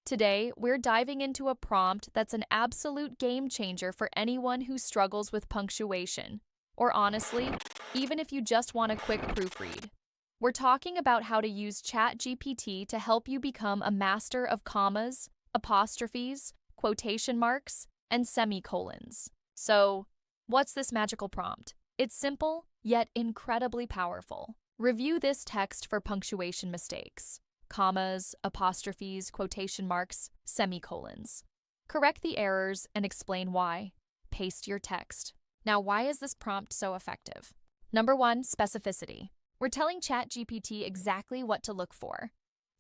Today, we're diving into a prompt that's an absolute game changer for anyone who struggles with punctuation, or honestly, even if you just want a quick proofread. We're talking about how to use ChatGPT to help you become a master of commas, apostrophes, quotation marks, and semicolons. So, what's this magical prompt? It's simple, yet incredibly powerful. Review this text for punctuation mistakes. Commas, apostrophes, quotation marks, semicolons. Correct the errors and explain why. Paste your text. Now, why is this prompt so effective? Number 1, specificity. We're telling ChatGPT exactly what to look for.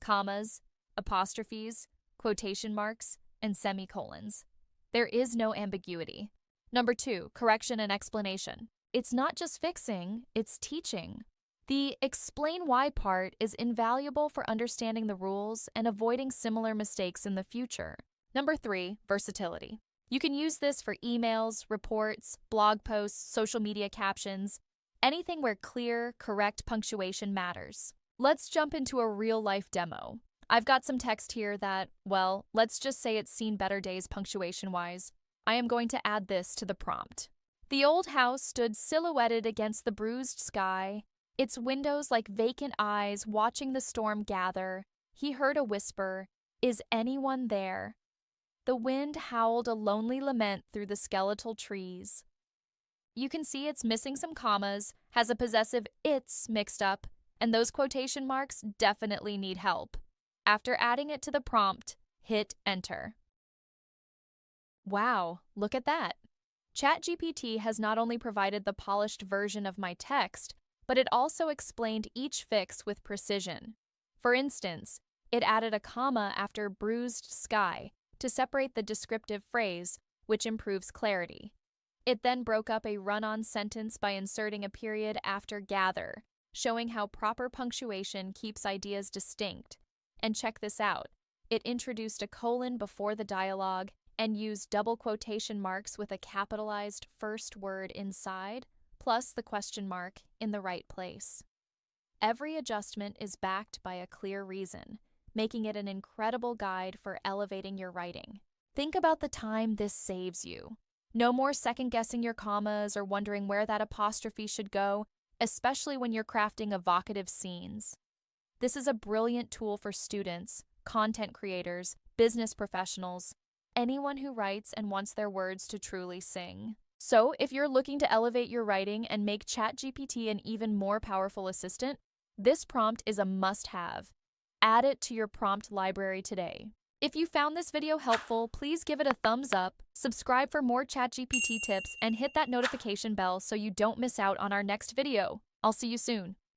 Commas, apostrophes, quotation marks, and semicolons. There is no ambiguity. Number 2, correction and explanation. It's not just fixing, it's teaching. The explain why part is invaluable for understanding the rules and avoiding similar mistakes in the future. Number 3, versatility. You can use this for emails, reports, blog posts, social media captions, anything where clear, correct punctuation matters. Let's jump into a real-life demo. I've got some text here that, well, let's just say it's seen better days punctuation-wise. I am going to add this to the prompt. The old house stood silhouetted against the bruised sky, its windows like vacant eyes watching the storm gather. He heard a whisper, "Is anyone there?" The wind howled a lonely lament through the skeletal trees. You can see it's missing some commas, has a possessive it's mixed up, and those quotation marks definitely need help. After adding it to the prompt, hit enter. Wow, look at that. ChatGPT has not only provided the polished version of my text, but it also explained each fix with precision. For instance, it added a comma after bruised sky to separate the descriptive phrase, which improves clarity. It then broke up a run-on sentence by inserting a period after gather, showing how proper punctuation keeps ideas distinct. And check this out, it introduced a colon before the dialogue and used double quotation marks with a capitalized first word inside, plus the question mark in the right place. Every adjustment is backed by a clear reason, making it an incredible guide for elevating your writing. Think about the time this saves you. No more second-guessing your commas or wondering where that apostrophe should go, especially when you're crafting evocative scenes. This is a brilliant tool for students, content creators, business professionals, anyone who writes and wants their words to truly sing. So, if you're looking to elevate your writing and make ChatGPT an even more powerful assistant, this prompt is a must-have. Add it to your prompt library today. If you found this video helpful, please give it a thumbs up, subscribe for more ChatGPT tips, and hit that notification bell so you don't miss out on our next video. I'll see you soon.